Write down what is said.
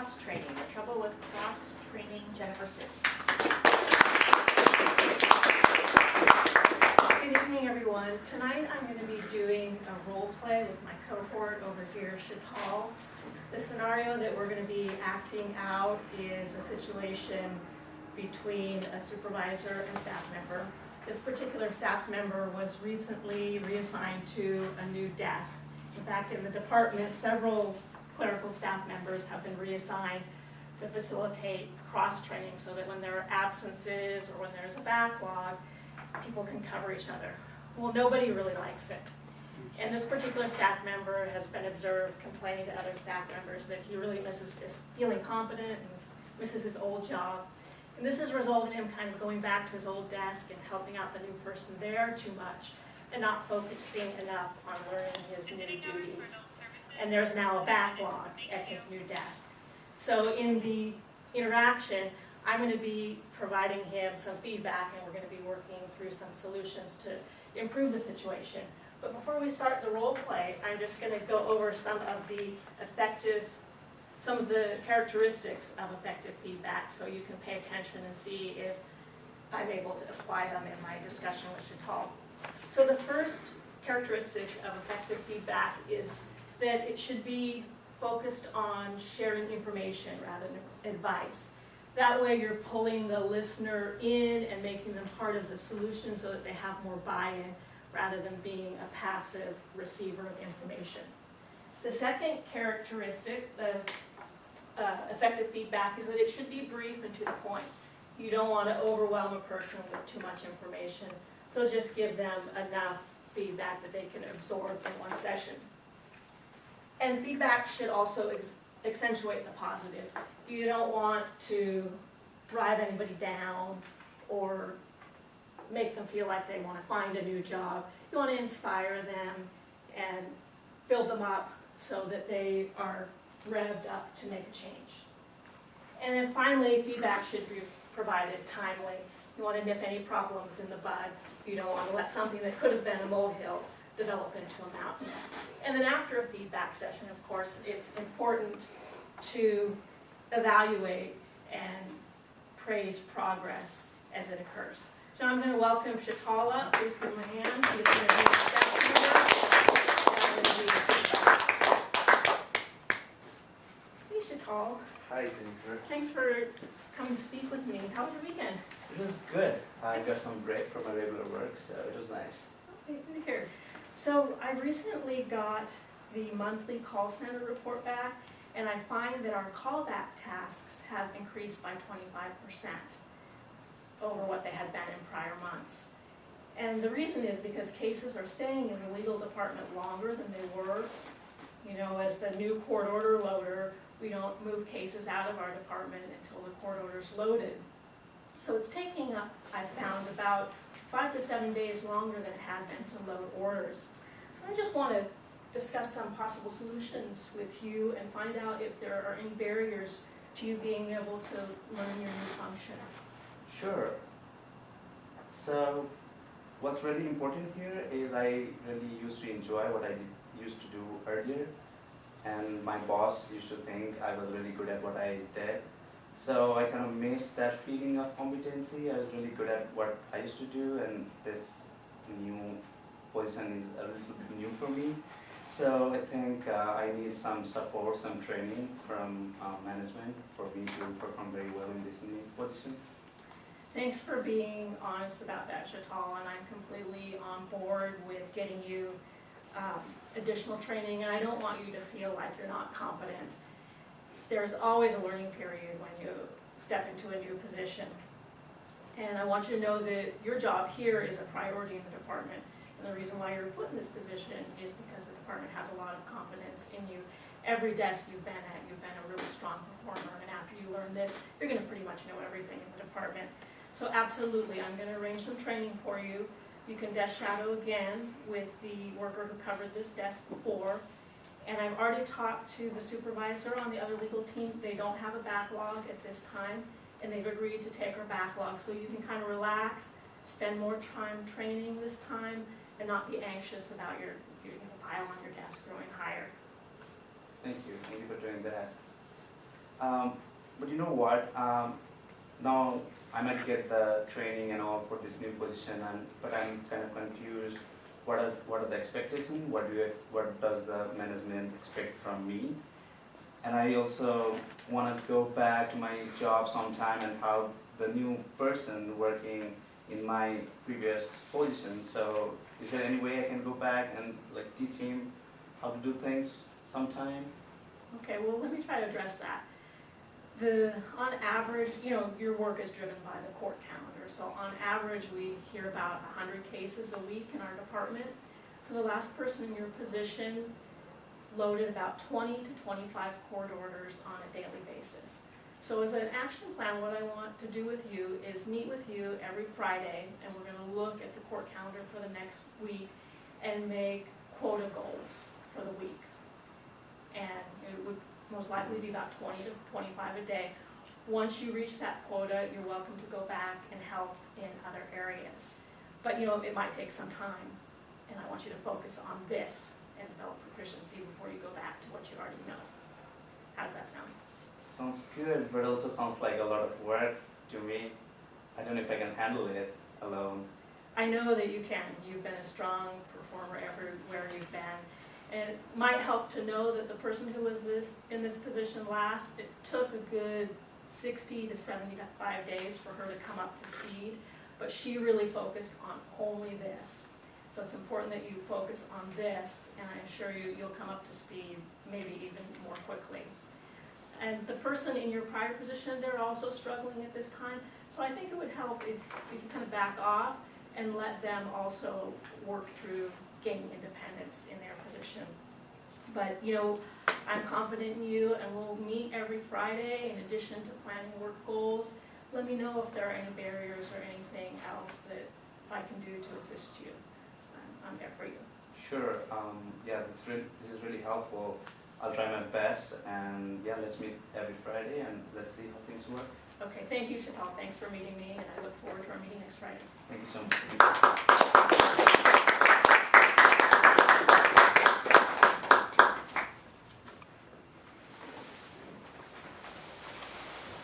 cross-training, the trouble with cross-training Jennifer Sue. Good evening, everyone. Tonight I'm going to be doing a role play with my cohort over here, Chital. The scenario that we're going to be acting out is a situation between a supervisor and staff member. This particular staff member was recently reassigned to a new desk. In fact, in the department, several clerical staff members have been reassigned to facilitate cross-training so that when there are absences or when there's a backlog, people can cover each other. Well, nobody really likes it. And this particular staff member has been observed complaining to other staff members that he really misses feeling competent and misses his old job. And this has resulted in him kind of going back to his old desk and helping out the new person there too much and not focusing enough on learning his new duties. And there's now a backlog at his new desk. So in the interaction, I'm going to be providing him some feedback, and we're going to be working through some solutions to improve the situation. But before we start the role play, I'm just going to go over some of the characteristics of effective feedback so you can pay attention and see if I'm able to apply them in my discussion with Chital. So the first characteristic of effective feedback is that it should be focused on sharing information rather than advice. That way you're pulling the listener in and making them part of the solution so that they have more buy-in rather than being a passive receiver of information. The second characteristic of effective feedback is that it should be brief and to the point. You don't want to overwhelm a person with too much information, so just give them enough feedback that they can absorb in one session. And feedback should also accentuate the positive. You don't want to drive anybody down or make them feel like they want to find a new job. You want to inspire them and build them up so that they are revved up to make a change. And then finally, feedback should be provided timely. You want to nip any problems in the bud. You don't want to let something that could have been a molehill develop into a mountain. And then after a feedback session, of course, it's important to evaluate and praise progress as it occurs. So I'm going to welcome Chital up. Please give him a hand. He's going to be the staff member. And I'm going to be the supervisor. Hey, Chital. Hi, Jennifer. Thanks for coming to speak with me. How was your weekend? It was good. I got some break from my regular work, so it was nice. Okay, good to hear. So I recently got the monthly call center report back, and I find that our callback tasks have increased by 25% over what they had been in prior months. And the reason is because cases are staying in the legal department longer than they were. You know, as the new court order loader, we don't move cases out of our department until the court order's loaded. So it's taking up, I found, about 5 to 7 days longer than it had been to load orders. So I just want to discuss some possible solutions with you and find out if there are any barriers to you being able to learn your new function. Sure. So, what's really important here is I really used to enjoy what I used to do earlier, and my boss used to think I was really good at what I did. So I kind of missed that feeling of competency. I was really good at what I used to do, and this new position is a little bit new for me. So I think I need some support, some training from management for me to perform very well in this new position. Thanks for being honest about that, Chital, and I'm completely on board with getting you additional training, and I don't want you to feel like you're not competent. There's always a learning period when you step into a new position. And I want you to know that your job here is a priority in the department. And the reason why you're put in this position is because the department has a lot of confidence in you. Every desk you've been at, you've been a really strong performer. And after you learn this, you're going to pretty much know everything in the department. So absolutely, I'm going to arrange some training for you. You can desk shadow again with the worker who covered this desk before. And I've already talked to the supervisor on the other legal team. They don't have a backlog at this time, and they've agreed to take our backlog. So you can kind of relax, spend more time training this time, and not be anxious about your pile on your desk growing higher. Thank you for doing that. But you know what? Now I might get the training and all for this new position, but I'm kind of confused. What are the expectations? What does the management expect from me? And I also want to go back to my job sometime and how the new person working in my previous position. So is there any way I can go back and like teach him how to do things sometime? Okay, well, let me try to address that. On average, your work is driven by the court calendar, so on average, we hear about 100 cases a week in our department. So the last person in your position loaded about 20 to 25 court orders on a daily basis. So as an action plan, what I want to do with you is meet with you every Friday, and we're going to look at the court calendar for the next week and make quota goals for the week. And it would most likely be about 20 to 25 a day. Once you reach that quota, you're welcome to go back and help in other areas. But it might take some time, and I want you to focus on this and develop proficiency before you go back to what you already know. How does that sound? Sounds good, but also sounds like a lot of work to me. I don't know if I can handle it alone. I know that you can. You've been a strong performer everywhere you've been. And it might help to know that the person who was in this position last, it took a good 60 to 75 days for her to come up to speed, but she really focused on only this. So it's important that you focus on this, and I assure you, you'll come up to speed maybe even more quickly. And the person in your prior position, they're also struggling at this time, so I think it would help if you can kind of back off and let them also work through gaining independence in their position. But I'm confident in you, and we'll meet every Friday in addition to planning work goals. Let me know if there are any barriers or anything else that I can do to assist you. I'm there for you. Sure. Yeah, this is really helpful. I'll try my best, and yeah, let's meet every Friday and let's see how things work. Okay, thank you, Chital. Thanks for meeting me, and I look forward to our meeting next Friday. Thank you so much.